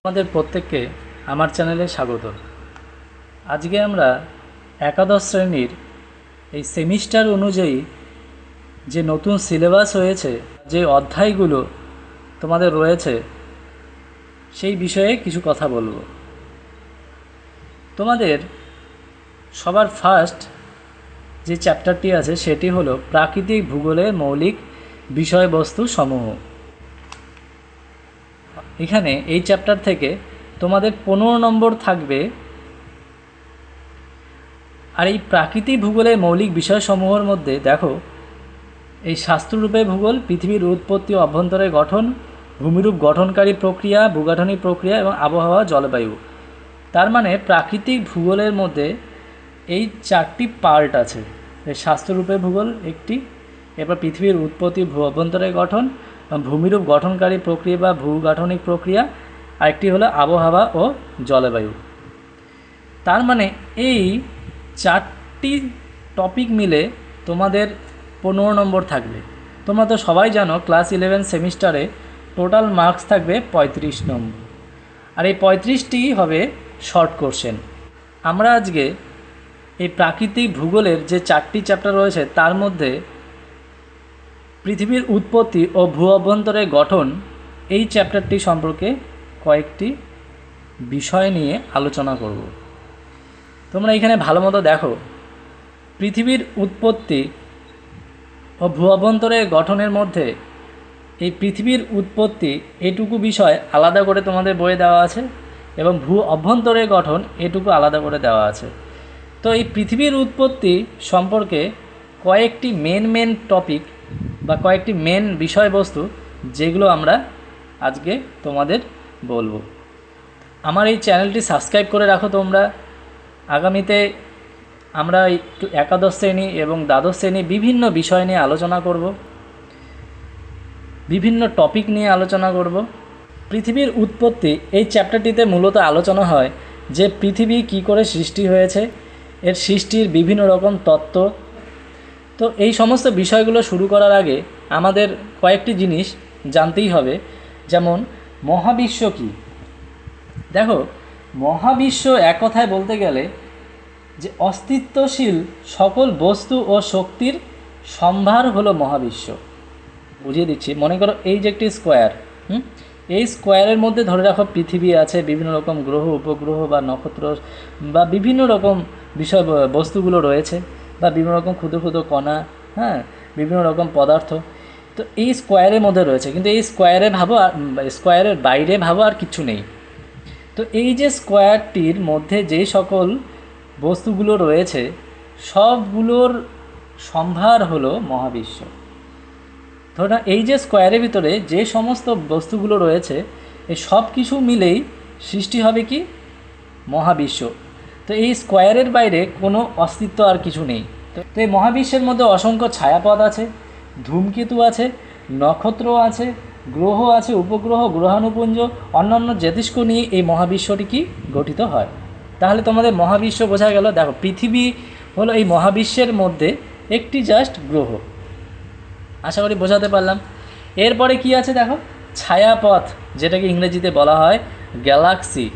আমাদের প্রত্যেককে আমার চ্যানেলে স্বাগত। আজকে আমরা একাদশ শ্রেণীর এই সেমিস্টার অনুযায়ী যে নতুন সিলেবাস হয়েছে, যে অধ্যায়গুলো তোমাদের রয়েছে, সেই বিষয়ে কিছু কথা বলবো। তোমাদের সবার ফার্স্ট যে চ্যাপ্টারটি আছে সেটি হলো প্রাকৃতিক ভূগোলের মৌলিক বিষয়বস্তু সমূহ। এখানে এই চ্যাপ্টার থেকে তোমাদের 15 নম্বর থাকবে। আর এই প্রাকৃতিক ভূগোলের মৌলিক বিষয়সমূহের মধ্যে দেখো, এই শাস্ত্ররূপে ভূগোল, পৃথিবীর উৎপত্তি ও অভ্যন্তরের গঠন, ভূমিরূপ গঠনকারী প্রক্রিয়া, ভূগাঠনিক প্রক্রিয়া এবং আবহাওয়া জলবায়ু। তার মানে প্রাকৃতিক ভূগোলের মধ্যে এই 4টি পার্ট আছে। এই শাস্ত্ররূপে ভূগোল একটি, এরপর পৃথিবীর উৎপত্তি, ভূ অভ্যন্তরের গঠন, ভূমিরূপ গঠনকারী প্রক্রিয়া বা ভূগাঠনিক প্রক্রিয়া, আরেকটি হলো আবহাওয়া ও জলবায়ু। তার মানে এই 4টি টপিক মিলে তোমাদের 15 নম্বর থাকবে। তোমরা তো সবাই জানো ক্লাস 11 সেমিস্টারে টোটাল মার্কস থাকবে 35 নম্বর, আর এই 35টি হবে শর্ট কোশ্চেন। আমরা আজকে এই প্রাকৃতিক ভূগোলের যে 4টি চ্যাপ্টার রয়েছে তার মধ্যে পৃথিবীর উৎপত্তি ও ভূ অভ্যন্তরের গঠন, এই চ্যাপ্টারটি সম্পর্কে কয়েকটি বিষয় নিয়ে আলোচনা করব। তোমরা এখানে ভালো মতো দেখো, পৃথিবীর উৎপত্তি ও ভূ অভ্যন্তরের গঠনের মধ্যে এই পৃথিবীর উৎপত্তি এটুকু বিষয় আলাদা করে তোমাদের বইয়ে দেওয়া আছে, এবং ভূ অভ্যন্তরের গঠন এটুকু আলাদা করে দেওয়া আছে। তো এই পৃথিবীর উৎপত্তি সম্পর্কে কয়েকটি মেন টপিক বা কয়েকটি মেন বিষয়বস্তু যেগুলো আমরা আজকে তোমাদের বলবো। আমার এই চ্যানেলটি সাবস্ক্রাইব করে রাখো তোমরা। আগামীতে আমরা একাদশ শ্রেণী এবং দ্বাদশ শ্রেণী বিভিন্ন বিষয় নিয়ে আলোচনা করব, বিভিন্ন টপিক নিয়ে আলোচনা করব। পৃথিবীর উৎপত্তি এই চ্যাপ্টারটিতে মূলত আলোচনা হয় যে পৃথিবী কী করে সৃষ্টি হয়েছে, এর সৃষ্টির বিভিন্ন রকম তত্ত্ব। তো এই সমস্ত বিষয়গুলো শুরু করার আগে আমাদের কয়েকটি জিনিস জানতেই হবে, যেমন মহাবিশ্ব কী। দেখো, মহাবিশ্ব এক কথায় বলতে গেলে যে অস্তিত্বশীল সকল বস্তু ও শক্তির সম্ভার হলো মহাবিশ্ব। বুঝিয়ে দিচ্ছি, মনে করো এই যে একটি স্কোয়ার, এই স্কোয়ারের মধ্যে ধরে রাখো পৃথিবী আছে, বিভিন্ন রকম গ্রহ, উপগ্রহ বা নক্ষত্র বা বিভিন্ন রকম বিষয় বস্তুগুলো রয়েছে, বা বিভিন্ন রকম ক্ষুদ্র ক্ষুদ্র কণা, বিভিন্ন রকম পদার্থ। তো এই স্কোয়ারের মধ্যে রয়েছে, কিন্তু এই স্কোয়ারে ভাবো, আর স্কোয়ারের বাইরে ভাবো আর কিছু নেই। তো এই যে স্কোয়ারটির মধ্যে যে সকল বস্তুগুলো রয়েছে সবগুলোর সম্ভার হলো মহাবিশ্ব। ধরো এই যে স্কোয়ারের ভিতরে যে সমস্ত বস্তুগুলো রয়েছে এই সব কিছু মিলেই সৃষ্টি হবে কি মহাবিশ্ব। তো এই স্কোয়ারের বাইরে কোনো অস্তিত্ব আর কিছু নেই। তো এই মহাবিশ্বের মধ্যে অসংখ্য ছায়াপথ আছে, ধূমকেতু আছে, নক্ষত্র আছে, গ্রহ আছে, উপগ্রহ, গ্রহাণুপুঞ্জ, অন্যান্য জ্যোতিষ্ক নিয়ে এই মহাবিশ্বটি কি গঠিত হয়। তাহলে তোমাদের মহাবিশ্ব বোঝা গেল। দেখো, পৃথিবী হলো এই মহাবিশ্বের মধ্যে একটি জাস্ট গ্রহ। আশা করি বোঝাতে পারলাম। এরপরে কি আছে দেখো, ছায়াপথ, যেটাকে ইংরেজিতে বলা হয় গ্যালাক্সি।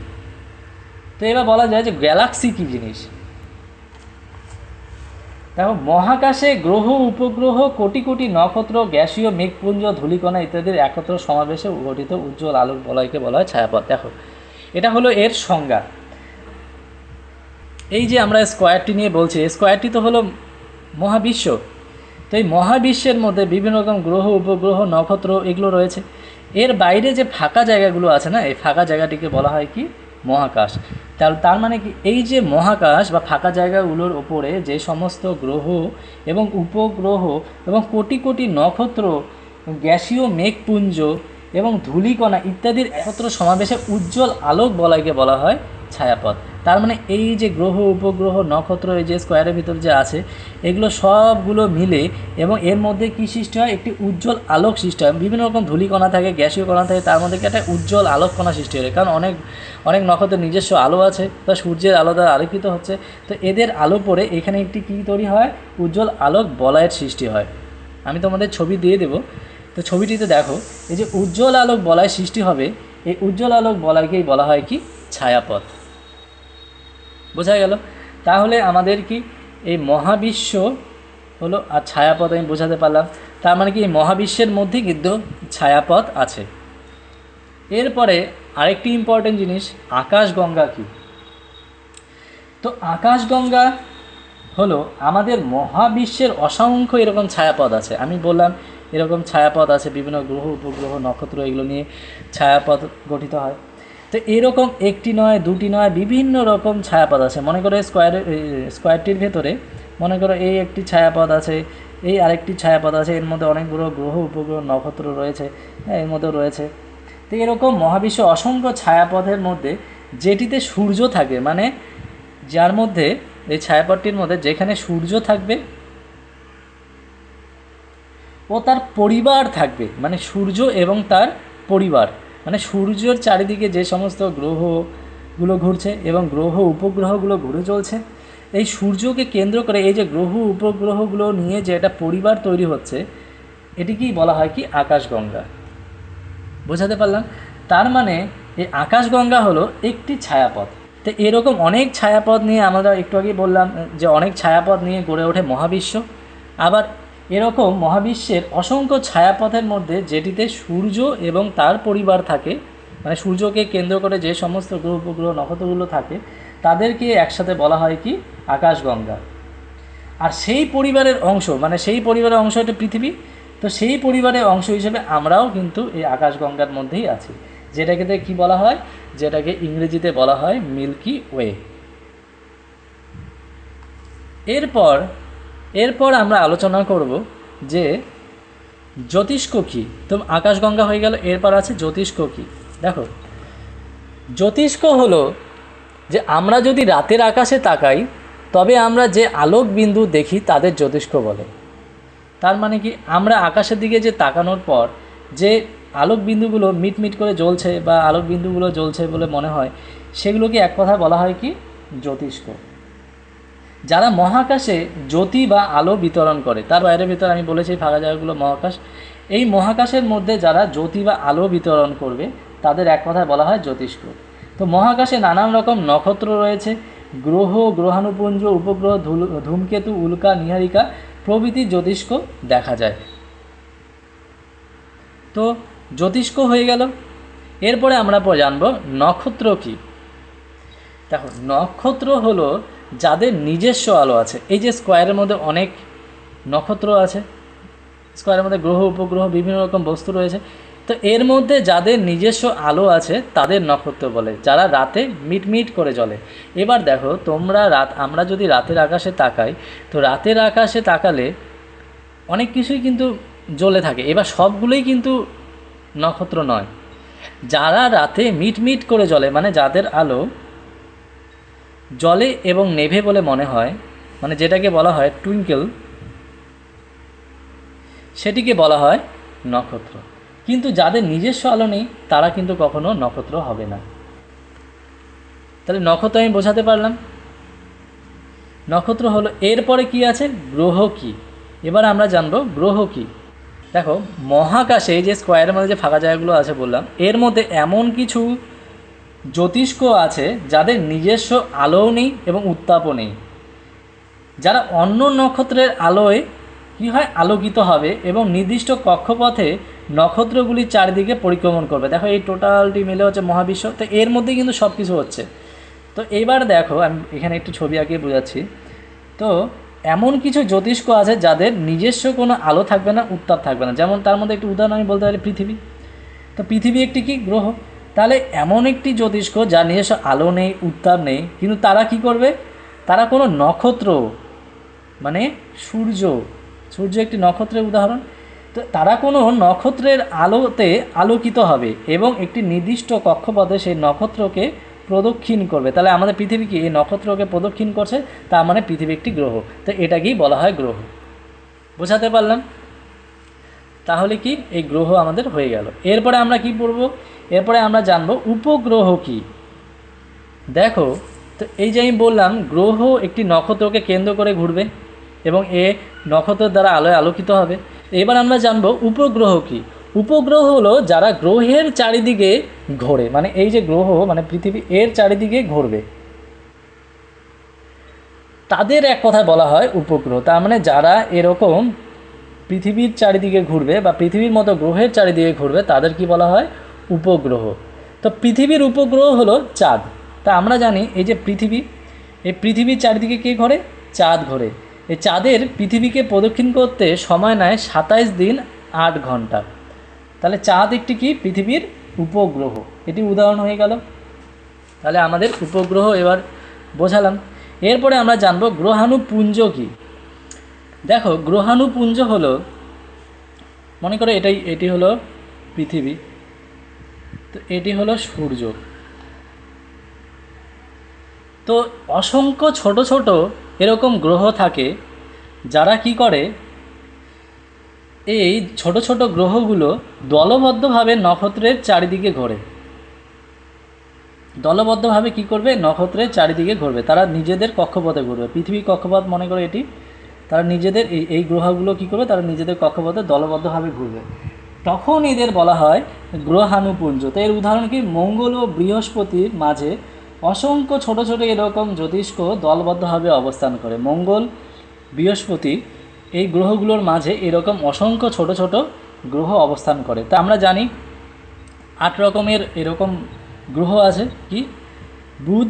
তো এবার বলা যায় যে গ্যালাক্সি কী জিনিস। দেখো, মহাকাশে গ্রহ, উপগ্রহ, কোটি কোটি নক্ষত্র, গ্যাসীয় মেঘপুঞ্জ, ধূলিকণা ইত্যাদির একত্র সমাবেশে গঠিত উজ্জ্বল আলোক বলয়কে বলা হয় ছায়াপথ। দেখো, এটা হলো এর সংজ্ঞা। এই যে আমরা স্কোয়ারটি নিয়ে বলছি, স্কোয়ারটি তো হলো মহাবিশ্ব। তো এই মহাবিশ্বের মধ্যে বিভিন্ন রকম গ্রহ, উপগ্রহ, নক্ষত্র এগুলো রয়েছে। এর বাইরে যে ফাঁকা জায়গাগুলো আছে না, এই ফাঁকা জায়গাটিকে বলা হয় কি মহাকাশ। তার মানে কি, এই যে মহাকাশ বা ফাঁকা জায়গাগুলোর ওপরে যে সমস্ত গ্রহ এবং উপগ্রহ এবং কোটি কোটি নক্ষত্র, গ্যাসীয় মেঘপুঞ্জ এবং ধূলিকণা ইত্যাদির একত্র সমাবেশে উজ্জ্বল আলোক বলয়কে বলা হয় ছায়াপথ। তার মানে এই যে গ্রহ, উপগ্রহ, নক্ষত্র, এই যে স্কোয়ারের ভিতর যে আছে এগুলো সবগুলো মিলে এবং এর মধ্যে কী সৃষ্টি হয়, একটি উজ্জ্বল আলোক সৃষ্টি হয়। বিভিন্ন রকম ধূলিকণা থাকে, গ্যাসীয় কণা থাকে, তার মধ্যে একটা উজ্জ্বল আলোক কণা সৃষ্টি হয়। কারণ অনেক নক্ষত্রের নিজস্ব আলো আছে, বা সূর্যের আলো দ্বারা আলোকিত হচ্ছে। তো এদের আলো পড়ে এখানে একটি কী তৈরি হয়, উজ্জ্বল আলোক বলয়ের সৃষ্টি হয়। আমি তোমাদের ছবি দিয়ে দেবো। তো ছবিটিতে দেখো, এই যে উজ্জ্বল আলোক বলয় সৃষ্টি হবে এই উজ্জ্বল আলোক বলাকেই বলা হয় কি ছায়াপথ। বোঝা গেল? তাহলে আমাদের কি এই মহাবিশ্ব হলো, আর ছায়াপথ আমি বোঝাতে পারলাম। তার মানে কি এই মহাবিশ্বের মধ্যে কিন্তু ছায়াপথ আছে। এরপরে আরেকটি ইম্পর্টেন্ট জিনিস, আকাশগঙ্গা কি? তো আকাশগঙ্গা হলো আমাদের মহাবিশ্বের অসংখ্য এরকম ছায়াপথ আছে। আমি বললাম এরকম ছায়াপথ আছে, বিভিন্ন গ্রহ উপগ্রহ নক্ষত্র এগুলো নিয়ে ছায়াপথ গঠিত হয়। তো এরকম একটি নয় দুটি নয় বিভিন্ন রকম ছায়াপথ আছে। মনে করো স্কোয়ারটির ভেতরে মনে করো এই একটি ছায়াপথ আছে, এই আরেকটি ছায়াপথ আছে, এর মধ্যে অনেকগুলো গ্রহ উপগ্রহ নক্ষত্র রয়েছে, হ্যাঁ এর মধ্যেও রয়েছে। তো এরকম মহাবিশ্ব অসংখ্য ছায়াপথের মধ্যে যেটিতে সূর্য থাকে, মানে যার মধ্যে এই ছায়াপথটির মধ্যে যেখানে সূর্য থাকবে ও তার পরিবার থাকবে, মানে সূর্য এবং তার পরিবার, মানে সূর্যের চারিদিকে যে সমস্ত গ্রহগুলো ঘুরছে এবং গ্রহ উপগ্রহগুলো ঘুরে চলছে, এই সূর্যকে কেন্দ্র করে এই যে গ্রহ উপগ্রহগুলো নিয়ে যে একটা পরিবার তৈরি হচ্ছে, এটিকেই বলা হয় কি আকাশগঙ্গা। বোঝাতে পারলাম? তার মানে এই আকাশগঙ্গা হলো একটি ছায়াপথ। তো এরকম অনেক ছায়াপথ নিয়ে আমরা একটু আগে বললাম যে অনেক ছায়াপথ নিয়ে গড়ে ওঠে মহাবিশ্ব। আবার এরকম মহাবিশ্বের অসংখ্য ছায়াপথের মধ্যে যেটিতে সূর্য এবং তার পরিবার থাকে, মানে সূর্যকে কেন্দ্র করে যে সমস্ত গ্রহ উপগ্রহ নক্ষত্রগুলো থাকে তাদেরকে একসাথে বলা হয় কি আকাশগঙ্গা। আর সেই পরিবারের অংশ, মানে সেই পরিবারের অংশ একটা পৃথিবী, তো সেই পরিবারের অংশ হিসেবে আমরাও কিন্তু এই আকাশগঙ্গার মধ্যেই আছি, যেটাকে কি বলা হয়, যেটাকে ইংরেজিতে বলা হয় মিল্কি ওয়ে। এরপর আমরা আলোচনা করব যে জ্যোতিষ্ক কী। তো আকাশগঙ্গা হয়ে গেল, এরপর আছে জ্যোতিষ্ক কী। দেখো, জ্যোতিষ্ক হলো যে আমরা যদি রাতের আকাশে তাকাই তবে আমরা যে আলোক বিন্দু দেখি তাদের জ্যোতিষ্ক বলে। তার মানে কি আমরা আকাশের দিকে যে তাকানোর পর যে আলোক বিন্দুগুলো মিটমিট করে জ্বলছে বা আলোক বিন্দুগুলো জ্বলছে বলে মনে হয়, সেগুলোকে এক কথা বলা হয় কি জ্যোতিষ্ক। যারা মহাকাশে জ্যোতি বা আলো বিতরণ করে, তার বাইরের ভিতরে আমি বলেছি ফাঁকা জায়গাগুলো মহাকাশ, এই মহাকাশের মধ্যে যারা জ্যোতি বা আলো বিতরণ করবে তাদের এক কথায় বলা হয় জ্যোতিষ্ক। তো মহাকাশে নানান রকম নক্ষত্র রয়েছে, গ্রহ, গ্রহাণুপুঞ্জ, উপগ্রহ, ধূমকেতু, উল্কা, নীহারিকা প্রভৃতি জ্যোতিষ্ক দেখা যায়। তো জ্যোতিষ্ক হয়ে গেল। এরপরে আমরা জানব নক্ষত্র কী। দেখো, নক্ষত্র হলো যাদের নিজস্ব আলো আছে। এই যে স্কোয়ারের মধ্যে অনেক নক্ষত্র আছে, স্কোয়ারের মধ্যে গ্রহ উপগ্রহ বিভিন্ন রকম বস্তু রয়েছে, তো এর মধ্যে যাদের নিজস্ব আলো আছে তাদের নক্ষত্র বলে, যারা রাতে মিটমিট করে জ্বলে। এবার দেখো আমরা যদি রাতের আকাশে তাকাই, তো রাতের আকাশে তাকালে অনেক কিছুই কিন্তু জ্বলে থাকে। এবার সবগুলোই কিন্তু নক্ষত্র নয়। যারা রাতে মিটমিট করে জ্বলে, মানে যাদের আলো জ্বলে এবং নেভে বলে মনে হয়, মানে যেটাকে বলা হয় টুইঙ্কেল, সেটিকে বলা হয় নক্ষত্র। কিন্তু যাদের নিজস্ব আলো নেই তারা কিন্তু কখনো নক্ষত্র হবে না। তাহলে নক্ষত্র আমি বোঝাতে পারলাম। নক্ষত্র হলো। এরপরে কি আছে, গ্রহ কি। এবার আমরা জানবো গ্রহ কি। দেখো, মহাকাশে যে স্কোয়ারের মধ্যে যে ফাঁকা জায়গাগুলো আছে বললাম, এর মধ্যে এমন কিছু জ্যোতিষ্ক আছে যাদের নিজস্ব আলোও নেই এবং উত্তাপও নেই, যারা অন্য নক্ষত্রের আলোয় কী হয় আলোকিত হবে এবং নির্দিষ্ট কক্ষপথে নক্ষত্রগুলির চারিদিকে পরিক্রমণ করবে। দেখো, এই টোটালটি মিলে হচ্ছে মহাবিশ্ব। তো এর মধ্যে কিন্তু সব কিছু হচ্ছে। তো এবার দেখো, আমি এখানে একটু ছবি আঁকিয়ে বোঝাচ্ছি। তো এমন কিছু জ্যোতিষ্ক আছে যাদের নিজস্ব কোনো আলো থাকবে না, উত্তাপ থাকবে না। যেমন তার মধ্যে একটি উদাহরণ আমি বলতে পারি পৃথিবী। তো পৃথিবী একটি কি গ্রহ। তাহলে এমন একটি জ্যোতিষ্ক যার নিজস্ব আলো নেই, উত্তাপ নেই, কিন্তু তারা কি করবে, তারা কোনো নক্ষত্র, মানে সূর্য একটি নক্ষত্রের উদাহরণ। তো তারা কোনো নক্ষত্রের আলোতে আলোকিত হবে এবং একটি নির্দিষ্ট কক্ষপথে সেই নক্ষত্রকে প্রদক্ষিণ করবে। তাহলে আমাদের পৃথিবী কি এই নক্ষত্রকে প্রদক্ষিণ করছে, তার মানে পৃথিবী একটি গ্রহ। তো এটাকেই বলা হয় গ্রহ। বোঝাতে পারলাম? তাহলে কি এই গ্রহ আমাদের হয়ে গেল। এরপরে আমরা কি পড়ব, এরপরে আমরা জানব উপগ্রহ কি। দেখো, তো এই যে আমি বললাম গ্রহ একটি নক্ষত্রকে কেন্দ্র করে ঘুরবে এবং এ নক্ষত্রের দ্বারা আলোয় আলোকিত হবে। এবার আমরা জানব উপগ্রহ কি। উপগ্রহ হলো যারা গ্রহের চারিদিকে ঘোরে, মানে এই যে গ্রহ মানে পৃথিবী এর চারিদিকে ঘুরবে, তাদের এক কথায় বলা হয় উপগ্রহ। তার মানে যারা এরকম পৃথিবীর চারিদিকে ঘুরবে বা পৃথিবীর মতো গ্রহের চারিদিকে ঘুরবে তাদের কি বলা হয়? উপগ্রহ। তো পৃথিবীর উপগ্রহ হলো চাঁদ। তা আমরা জানি এই যে পৃথিবী, এই পৃথিবীর চারিদিকে কে ঘোরে? চাঁদ ঘোরে। এই চাঁদের পৃথিবীকে প্রদক্ষিণ করতে সময় নেয় 27 দিন 8 ঘন্টা। তাহলে চাঁদ একটি কি? পৃথিবীর উপগ্রহ। এটি উদাহরণ হয়ে গেল। তাহলে আমাদের উপগ্রহ এবার বোঝালাম। এরপরে আমরা জানবো গ্রহাণুপুঞ্জ কি। দেখো, গ্রহাণুপুঞ্জ হলো, মনে করো এটি হলো পৃথিবী, তো এটি হলো সূর্য। তো অসংখ্য ছোট ছোট এরকম গ্রহ থাকে যারা কি করে, এই ছোট ছোট গ্রহগুলো দলবদ্ধভাবে নক্ষত্রের চারিদিকে ঘোরে। দলবদ্ধভাবে কি করবে? নক্ষত্রের চারিদিকে ঘুরবে। তারা নিজেদের কক্ষপথে ঘুরবে। পৃথিবীর কক্ষপথ মনে করে এটি, তারা নিজেদের এই গ্রহগুলো কি করবে? তারা নিজেদের কক্ষপথে দলবদ্ধভাবে ঘুরবে। তখন এদের বলা হয় গ্রহাণুপুঞ্জ। তো এর উদাহরণ কি? মঙ্গল ও বৃহস্পতির মাঝে অসংখ্য ছোট ছোট এরকম জ্যোতিষ্ক দলবদ্ধভাবে অবস্থান করে। মঙ্গল, বৃহস্পতি এই গ্রহগুলোর মাঝে এরকম অসংখ্য ছোট ছোট গ্রহ অবস্থান করে। তা আমরা জানি 8 রকমের এরকম গ্রহ আছে। কি? বুধ,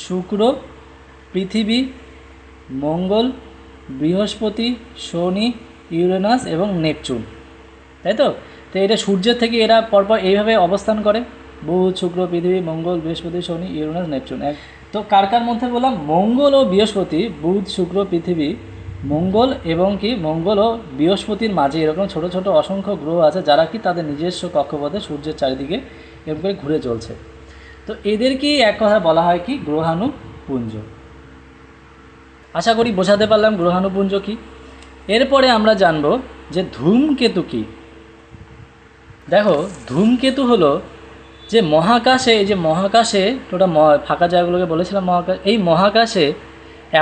শুক্র, পৃথিবী, মঙ্গল, বৃহস্পতি, শনি, ইউরেনাস এবং নেপচুন, তাই তো? তো এটা সূর্যের থেকে এরা পরপর এইভাবে অবস্থান করে, বুধ, শুক্র, পৃথিবী, মঙ্গল, বৃহস্পতি, শনি, ইউরেনাস, নেপচুন। তো কার কার মধ্যে বললাম? মঙ্গল ও বৃহস্পতি, বুধ, শুক্র, পৃথিবী, মঙ্গল এবং কি মঙ্গল ও বৃহস্পতির মাঝে এরকম ছোট ছোট অসংখ্য গ্রহ আছে যারা কি তাদের নিজস্ব কক্ষপথে সূর্যের চারিদিকে এরকম করে ঘুরে চলছে। তো এদেরকেই এক কথা বলা হয় কি? গ্রহাণুপুঞ্জ। আশা করি বোঝাতে পারলাম গ্রহাণুপুঞ্জ কি। এরপরে আমরা জানব যে ধূমকেতু কি। দেখো, ধূমকেতু হলো যে মহাকাশে, এই যে মহাকাশে ওটা ফাঁকা জায়গাগুলোকে বলেছিলাম মহাকাশ, এই মহাকাশে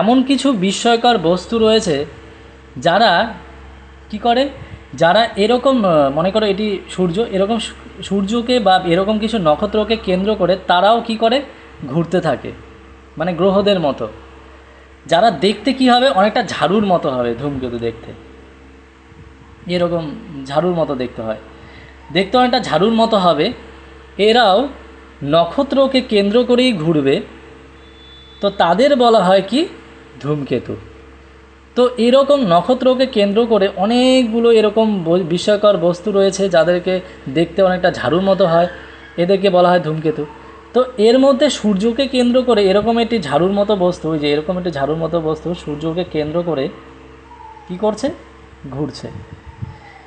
এমন কিছু বিস্ময়কর বস্তু রয়েছে যারা কি করে, যারা এরকম মনে করো এটি সূর্য, এরকম সূর্যকে বা এরকম কিছু নক্ষত্রকে কেন্দ্র করে তারাও কি করে? ঘুরতে থাকে, মানে গ্রহদের মতো। যারা দেখতে কি হবে? অনেকটা ঝাড়ুর মতো হবে ধূমকেতু দেখতে, এরকম ঝাড়ুর মতো দেখতে হয়, দেখতে অনেকটা ঝাড়ুর মতো হবে। এরাও নক্ষত্রকে কেন্দ্র করেই ঘুরবে, তো তাদের বলা হয় কি? ধূমকেতু। তো এরকম নক্ষত্রকে কেন্দ্র করে অনেকগুলো এরকম বিস্ময়কর বস্তু রয়েছে যাদেরকে দেখতে অনেকটা ঝাড়ুর মতো হয়, এদেরকে বলা হয় ধূমকেতু। তো এর মধ্যে সূর্যকে কেন্দ্র করে এরকম একটি ঝাড়ুর মতো বস্তু, যে এরকম একটি ঝাড়ুর মতো বস্তু সূর্যকে কেন্দ্র করে কি করছে? ঘুরছে।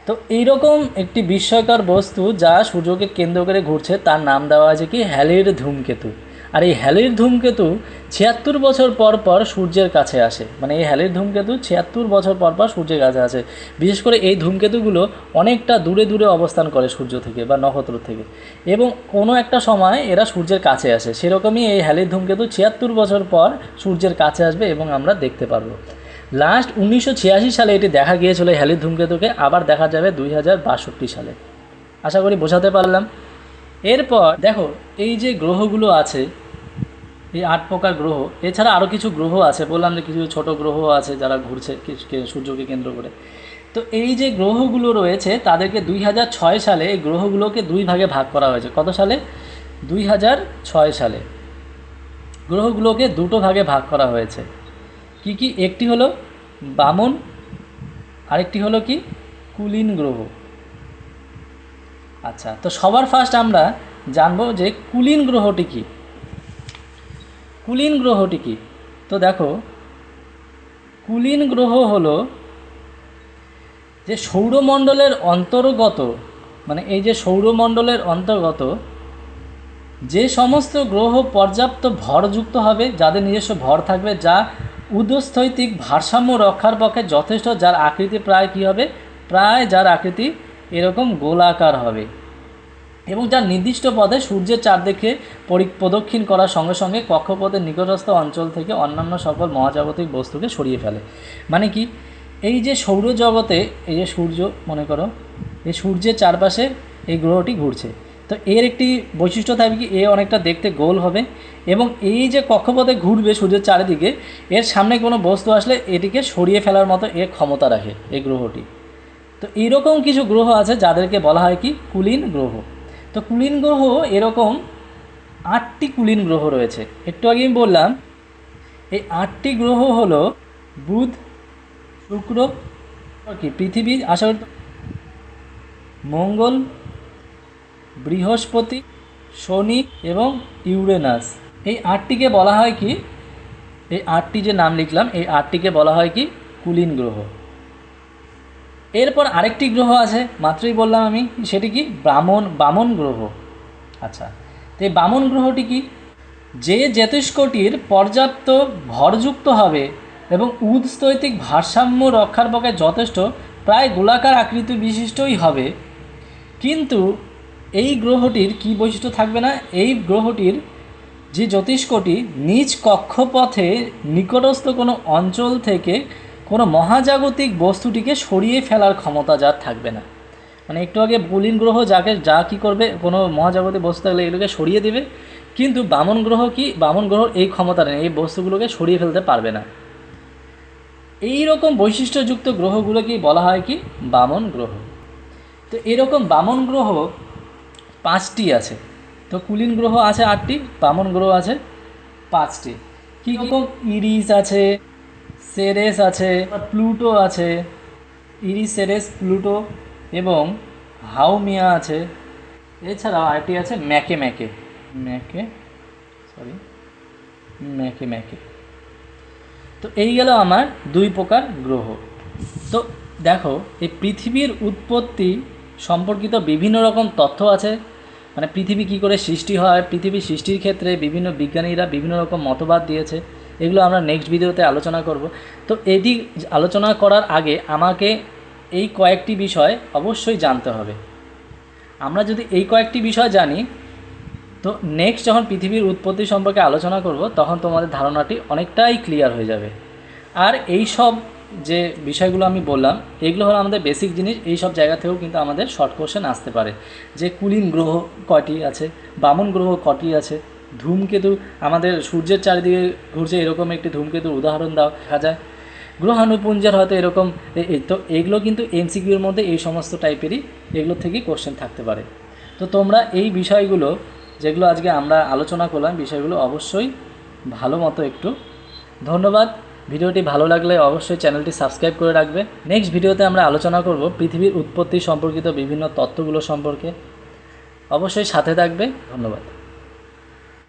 তো এইরকম একটি বিস্ময়কর বস্তু যা সূর্যকে কেন্দ্র করে ঘুরছে তার নাম দেওয়া আছে কি? হ্যালির ধূমকেতু। আর এই হ্যালির ধূমকেতু 76 বছর পর পর সূর্যের কাছে আসে, মানে এই হ্যালির ধূমকেতু 76 বছর পর পর সূর্যের কাছে আসে। বিশেষ করে এই ধূমকেতুগুলো অনেকটা দূরে দূরে অবস্থান করে সূর্য থেকে বা নক্ষত্র থেকে, এবং কোনো একটা সময় এরা সূর্যের কাছে আসে। সেরকমই এই হ্যালির ধূমকেতু 76 বছর পর সূর্যের কাছে আসবে এবং আমরা দেখতে পারবো। লাস্ট 1986 সালে এটি দেখা গিয়েছিল হ্যালির ধূমকেতুকে, আবার দেখা যাবে 2062 সালে। আশা করি বোঝাতে পারলাম। এরপর দেখো, এই যে গ্রহগুলো আছে, এই 8 প্রকার গ্রহ, এছাড়া আরও কিছু গ্রহ আছে, বললাম যে কিছু ছোট গ্রহ আছে যারা ঘুরছে সূর্যকে কেন্দ্র করে। তো এই যে গ্রহগুলো রয়েছে তাদেরকে 2006 সালে এই গ্রহগুলোকে 2 ভাগে ভাগ করা হয়েছে। কত সালে? 2006 সালে গ্রহগুলোকে 2টো ভাগে ভাগ করা হয়েছে। কি কি? একটি হলো বামন, আরেকটি হলো কি? কুলীন গ্রহ। আচ্ছা, তো সবার ফার্স্ট আমরা জানবো যে কুলীন গ্রহটি কি। কুলীন গ্রহটি কি? তো দেখো, কুলীন গ্রহ হলো যে সৌরমণ্ডলের অন্তর্গত, মানে এই যে সৌরমণ্ডলের অন্তর্গত যে সমস্ত গ্রহ পর্যাপ্ত ভরযুক্ত হবে, যাদের নিজস্ব ভর থাকবে, যা ঊর্ধ্বস্থৈতিক ভারসাম্য রক্ষার পক্ষে যথেষ্ট, যার আকৃতি প্রায় কী হবে? প্রায় যার আকৃতি এরকম গোলাকার হবে, এবং যার নির্দিষ্ট পথে সূর্যের চারদিকে প্রদক্ষিণ করার সঙ্গে সঙ্গে কক্ষপথের নিকটস্থ অঞ্চল থেকে অন্যান্য সকল মহাজাগতিক বস্তুকে সরিয়ে ফেলে। মানে কি? এই যে সৌরজগতে এই যে সূর্য মনে করো, এই সূর্যের চারপাশে এই গ্রহটি ঘুরছে। তো এর একটি বৈশিষ্ট্য থাকবে কি, এ অনেকটা দেখতে গোল হবে এবং এই যে কক্ষপথে ঘুরবে সূর্যের চারিদিকে, এর সামনে কোনো বস্তু আসলে এটিকে সরিয়ে ফেলার মতো এর ক্ষমতা রাখে এই গ্রহটি। তো এইরকম কিছু গ্রহ আছে যাদেরকে বলা হয় কি কুলীন গ্রহ। তো কুলীন গ্রহ এরকম 8টি কুলীন গ্রহ রয়েছে। একটু আগে আমি বললাম এই 8টি গ্রহ হলো বুধ, শুক্র, কি পৃথিবী, আশা করি মঙ্গল, বৃহস্পতি, শনি এবং ইউরেনাস। এই 8টিকে বলা হয় কি, এই 8টি যে নাম লিখলাম এই 8টিকে বলা হয় কি কুলীন গ্রহ। এরপর আরেকটি গ্রহ আছে, মাত্রই বললাম আমি, সেটি কি বামন গ্রহ। আচ্ছা, তো এই বামন গ্রহটি কি, যে জ্যোতিষ্কটির পর্যাপ্ত ভরযুক্ত হবে এবং উৎস্থৈতিক ভারসাম্য রক্ষার পক্ষে যথেষ্ট, প্রায় গোলাকার আকৃতি বিশিষ্টই হবে। কিন্তু এই গ্রহটির কি বৈশিষ্ট্য থাকবে না, এই গ্রহটির যে জ্যোতিষ্কটি নিজ কক্ষপথে নিকটস্থ কোনো অঞ্চল থেকে কোনো মহাজাগতিক বস্তুটিকে সরিয়ে ফেলার ক্ষমতা যার থাকবে না। মানে একটু আগে কুলীন গ্রহ যা কি করবে, কোনো মহাজাগতিক বস্তু থাকলে এগুলোকে সরিয়ে দেবে, কিন্তু বামন গ্রহ কি, বামন গ্রহর এই ক্ষমতা নেই, এই বস্তুগুলোকে সরিয়ে ফেলতে পারবে না। এই রকম বৈশিষ্ট্যযুক্ত গ্রহগুলোকেই বলা হয় কি বামন গ্রহ। তো এরকম বামন গ্রহ 5টি আছে। তো কুলীন গ্রহ আছে 8টি, বামন গ্রহ আছে 5টি। কী রকম, ইরিস আছে, সেরেস আছে, প্লুটো আছে, ইরিস, সেরেস, প্লুটো এবং হাউমিয়া আছে। এছাড়াও আরেকটি আছে ম্যাকে ম্যাকে ম্যাকে ম্যাকে। তো এই গেল আমার 2 প্রকার গ্রহ। তো দেখো, এই পৃথিবীর উৎপত্তি সম্পর্কিত বিভিন্ন রকম তথ্য আছে, মানে পৃথিবী কী করে সৃষ্টি হয়, পৃথিবী সৃষ্টির ক্ষেত্রে বিভিন্ন বিজ্ঞানীরা বিভিন্ন রকম মতবাদ দিয়েছে, এগুলো আমরা নেক্সট ভিডিওতে আলোচনা করব। তো এটি আলোচনা করার আগে আমাকে এই কয়েকটি বিষয় অবশ্যই জানতে হবে। আমরা যদি এই কয়েকটি বিষয় জানি, তো নেক্সট যখন পৃথিবীর উৎপত্তি সম্পর্কে আলোচনা করব তখন তোমাদের ধারণাটি অনেকটাই ক্লিয়ার হয়ে যাবে। আর এই সব যে বিষয়গুলো আমি বললাম এগুলো হলো আমাদের বেসিক জিনিস, এই সব জায়গা থেকেও কিন্তু আমাদের শর্ট কোশ্চেন আসতে পারে, যে কুলীন গ্রহ কয়টি আছে, বামন গ্রহ কয়টি আছে, ধূমকেতু আমাদের সূর্যের চারিদিকে ঘুরছে এরকম একটি ধূমকেতুর উদাহরণ দেখা যায়, গ্রহাণুপুঞ্জের হয়তো এরকম। তো এগুলো কিন্তু এমসিকিউর মধ্যে এই সমস্ত টাইপেরই এগুলো থেকেই কোশ্চেন থাকতে পারে। তো তোমরা এই বিষয়গুলো যেগুলো আজকে আমরা আলোচনা করলাম বিষয়গুলো অবশ্যই ভালো মতো একটু, ধন্যবাদ। ভিডিওটি ভালো লাগলে অবশ্যই চ্যানেলটি সাবস্ক্রাইব করে রাখবে। নেক্সট ভিডিওতে আমরা আলোচনা করব পৃথিবীর উৎপত্তি সম্পর্কিত বিভিন্ন তত্ত্বগুলো সম্পর্কে। অবশ্যই সাথে থাকবে। ধন্যবাদ।